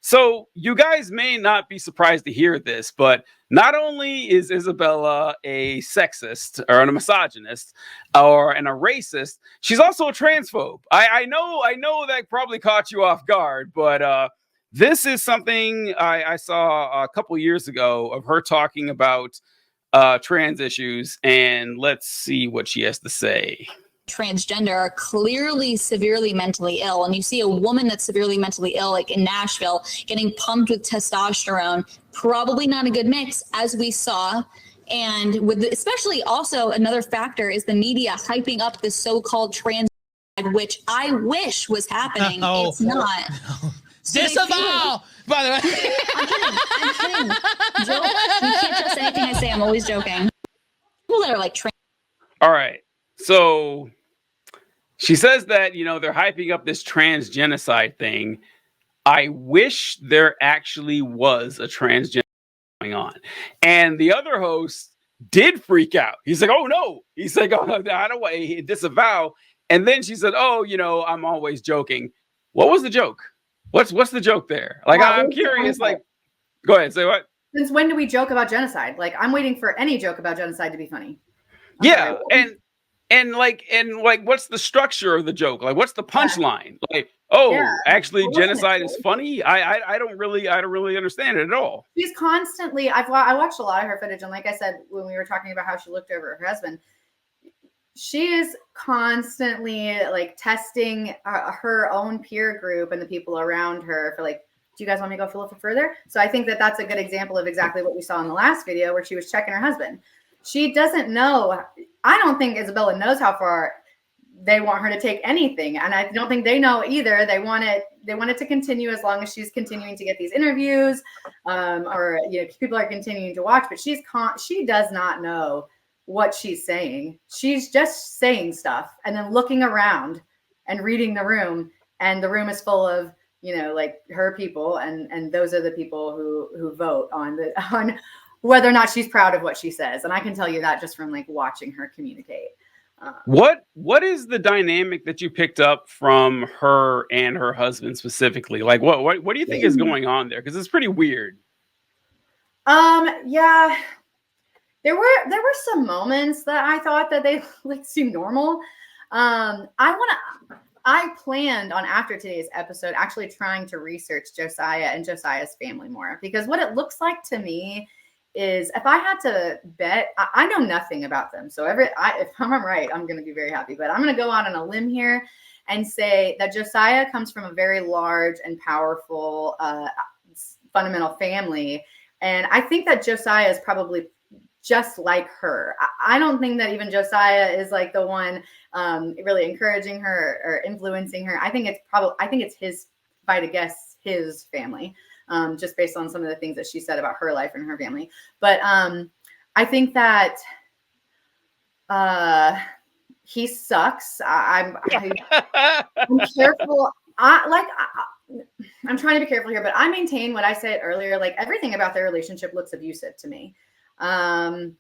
So you guys may not be surprised to hear this, but not only is Isabella a sexist or a misogynist and a racist, she's also a transphobe. I know that probably caught you off guard, but this is something I saw a couple years ago of her talking about trans issues, and let's see what she has to say. Transgender are clearly severely mentally ill, and you see a woman that's severely mentally ill, like in Nashville, getting pumped with testosterone, probably not a good mix, as we saw. And with especially also another factor is the media hyping up this so-called trans, which I wish was happening. No. It's not. No. So disavow, by the way. I'm kidding. Joke. You can't trust anything I say. I'm always joking. People that are like trans. All right. So she says that, they're hyping up this trans genocide thing. I wish there actually was a transgender going on. And the other host did freak out. He's like, oh, no. He's like, oh, I don't want to disavow. And then she said, oh, I'm always joking. What was the joke? What's the joke there? Like, I'm curious. Like, go ahead. Say what? Since when do we joke about genocide? Like, I'm waiting for any joke about genocide to be funny. Yeah. And what's the structure of the joke? Like, what's the punchline? Like, actually, genocide is funny. I don't really understand it at all. She's constantly. I watched a lot of her footage, and like I said when we were talking about how she looked over her husband, she is constantly like testing her own peer group and the people around her for like, do you guys want me to go a little further? So I think that that's a good example of exactly what we saw in the last video where she was checking her husband. She doesn't know. I don't think Isabella knows how far they want her to take anything. And I don't think they know either. They want it to continue as long as she's continuing to get these interviews or people are continuing to watch. But she does not know what she's saying. She's just saying stuff and then looking around and reading the room. And the room is full of, like her people. And those are the people who vote on whether or not she's proud of what she says. And I can tell you that just from like watching her communicate. What is the dynamic that you picked up from her and her husband specifically? Like what do you think is going on there? Because it's pretty weird. Yeah. There were some moments that I thought that they like seemed normal. I planned on after today's episode actually trying to research Josiah and Josiah's family more, because what it looks like to me is if I had to bet, I know nothing about them. So if I'm right, I'm going to be very happy. But I'm going to go out on a limb here and say that Josiah comes from a very large and powerful fundamental family. And I think that Josiah is probably just like her. I don't think that even Josiah is like the one really encouraging her or influencing her. I think it's his, if I had to guess, his family. Just based on some of the things that she said about her life and her family. But I think that he sucks. I'm careful. I'm trying to be careful here, but I maintain what I said earlier. Like everything about their relationship looks abusive to me. And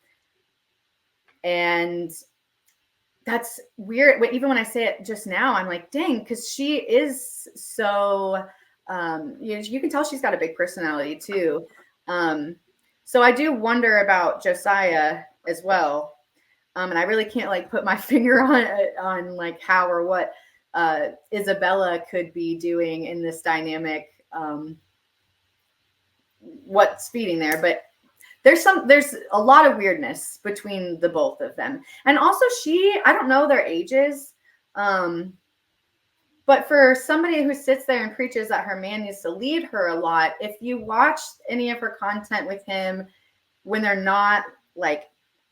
that's weird. Even when I say it just now, I'm like, dang, because she is so... you can tell she's got a big personality too. So I do wonder about Josiah as well. And I really can't like put my finger on like how or what Isabella could be doing in this dynamic. What's feeding there, but there's a lot of weirdness between the both of them. And also I don't know their ages. But for somebody who sits there and preaches that her man needs to lead her a lot, if you watch any of her content with him when they're not like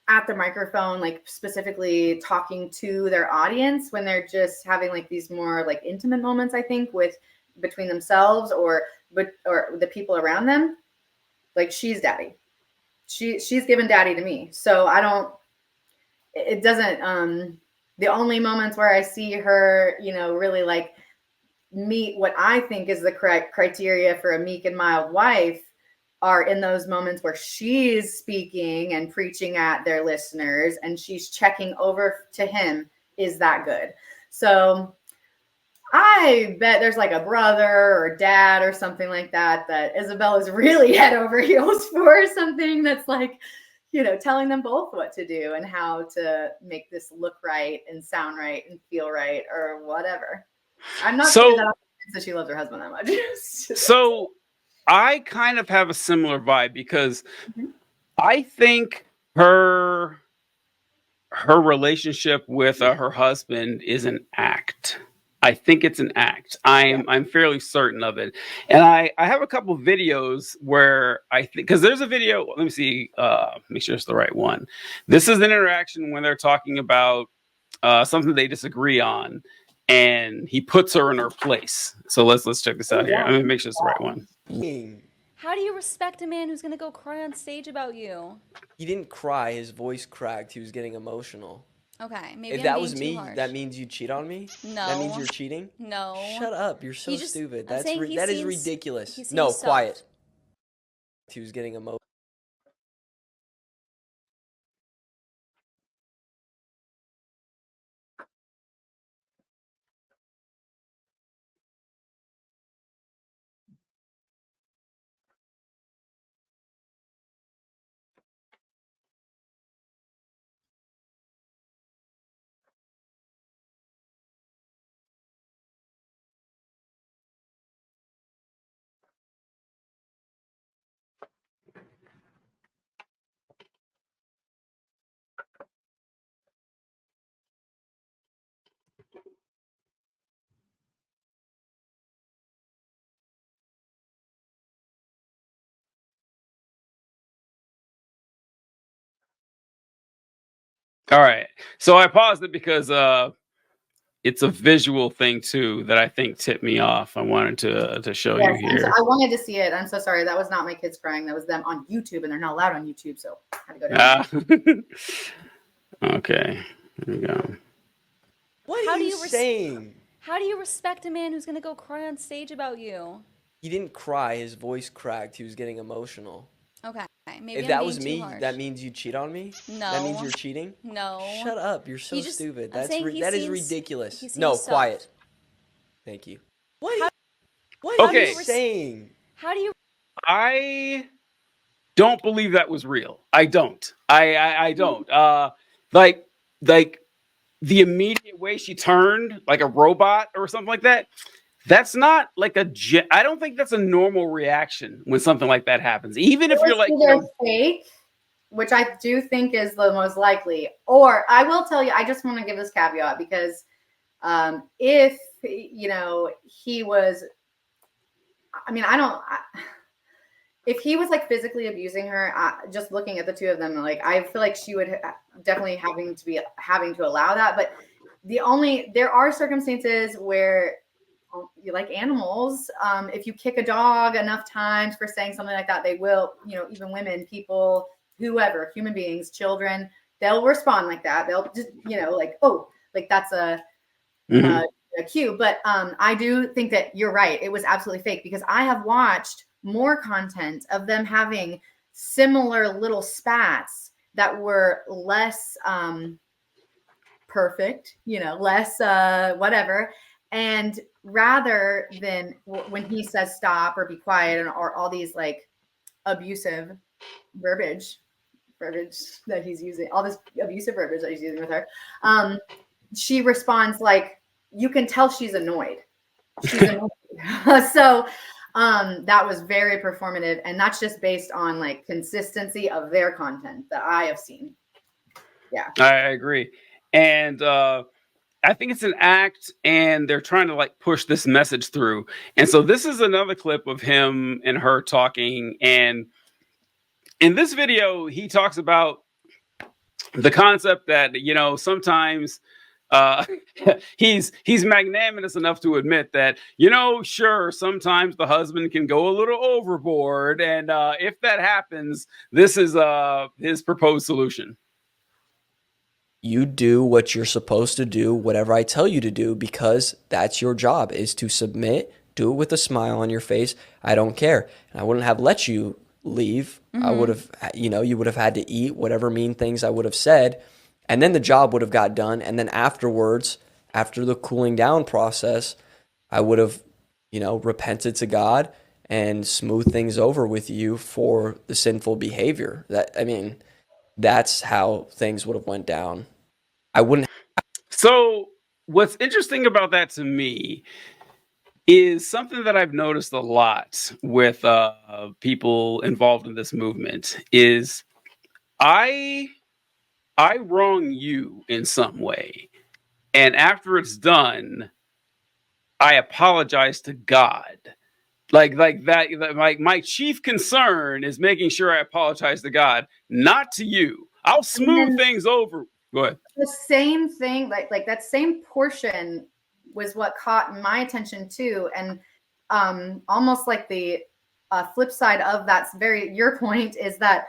at the microphone, like specifically talking to their audience, when they're just having like these more like intimate moments, I think between themselves or the people around them, like she's daddy. She's given daddy to me. So it doesn't, the only moments where I see her, really like meet what I think is the correct criteria for a meek and mild wife are in those moments where she's speaking and preaching at their listeners and she's checking over to him. Is that good? So I bet there's like a brother or dad or something like that Isabella's really head over heels for, something that's like, telling them both what to do and how to make this look right and sound right and feel right or whatever. I'm not saying that she loves her husband that much. So I kind of have a similar vibe because I think her relationship with her husband is an act. I think it's an act. I'm fairly certain of it. And I have a couple of videos where I think, because there's a video, let me see, make sure it's the right one. This is an interaction when they're talking about something they disagree on, and he puts her in her place. So let's check this out here. I'm gonna make sure it's the right one. How do you respect a man who's gonna go cry on stage about you? He didn't cry. His voice cracked. He was getting emotional. Okay, maybe if I'm that being was too me, harsh. that means you cheat on me? No. That means you're cheating? No. Shut up. You're so stupid. That is ridiculous. No, soft. quiet. He was getting emotional. All right. So I paused it because it's a visual thing too that I think tipped me off. I wanted to show you here. I wanted to see it. I'm so sorry. That was not my kids crying. That was them on YouTube, and they're not allowed on YouTube, so I had to go down. Okay. Here we go. What are you saying? How do you respect a man who's gonna go cry on stage about you? He didn't cry. His voice cracked. He was getting emotional. Okay, maybe if I'm that being was too me, harsh. that means you cheat on me? No. That means you're cheating? No. Shut up. You're so stupid. That is ridiculous. No, soft. quiet. Thank you. What are you saying? How do you... I don't believe that was real. I don't. I don't. Like the immediate way she turned like a robot or something like that. That's not like I don't think that's a normal reaction when something like that happens. Even if you're like, fake, which I do think is the most likely. Or I will tell you, I just want to give this caveat because if he was, if he was like physically abusing her, just looking at the two of them, like I feel like she would definitely having to allow that. But there are circumstances where you like animals. If you kick a dog enough times for saying something like that, they will, even women, people, whoever, human beings, children, they'll respond like that. They'll just, like, oh, like that's a cue. But I do think that you're right. It was absolutely fake because I have watched more content of them having similar little spats that were less perfect, less whatever. And rather than when he says stop or be quiet or all these like abusive verbiage that he's using, all this abusive verbiage that he's using with her, she responds like, you can tell she's annoyed. She's annoyed. So that was very performative, and that's just based on like consistency of their content that I have seen. Yeah, I agree. And I think it's an act, and they're trying to like push this message through. And so this is another clip of him and her talking. And in this video, he talks about the concept that, sometimes he's magnanimous enough to admit that, sure, sometimes the husband can go a little overboard. And if that happens, this is his proposed solution. You do what you're supposed to do, whatever I tell you to do, because that's your job, is to submit, do it with a smile on your face. I don't care. And I wouldn't have let you leave. I would have, you would have had to eat whatever mean things I would have said. And then the job would have got done. And then afterwards, after the cooling down process, I would have, repented to God and smoothed things over with you for the sinful behavior. That's how things would have went down. I wouldn't. So what's interesting about that to me is something that I've noticed a lot with people involved in this movement is I I wrong you in some way, and after it's done, I apologize to God. Like that, my chief concern is making sure I apologize to God, not to you. I'll And smooth then things over. Go ahead. the same thing, like that same portion was what caught my attention too. And almost like the flip side of that's very your point is that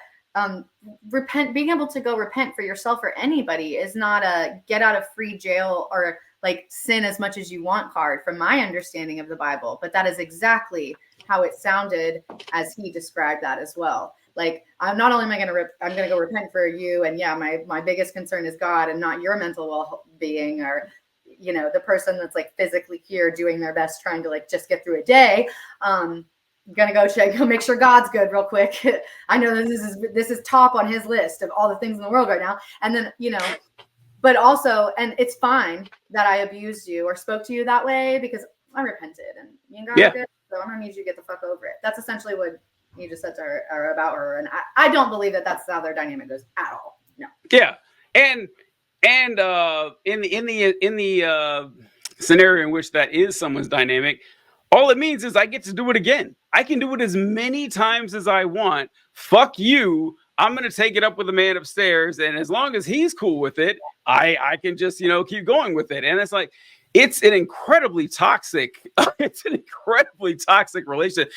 being able to go repent for yourself or anybody is not a get out of free jail or like sin as much as you want card from my understanding of the Bible. But that is exactly how it sounded as he described that as well. Like, I'm not only am I going to I'm going to go repent for you, and yeah, my biggest concern is God and not your mental well-being or the person that's like physically here doing their best trying to like just get through a day. I'm gonna go make sure God's good real quick. I know this is top on his list of all the things in the world right now. And then but also, and it's fine that I abused you or spoke to you that way because I repented and you and God are good. So I'm gonna need you to get the fuck over it. That's essentially what you just said to her or about her, and I don't believe that that's how their dynamic goes at all. No. Yeah, and in the scenario in which that is someone's dynamic, all it means is I get to do it again. I can do it as many times as I want. Fuck you. I'm gonna take it up with the man upstairs, and as long as he's cool with it, I can just keep going with it. And it's like it's an incredibly toxic relationship.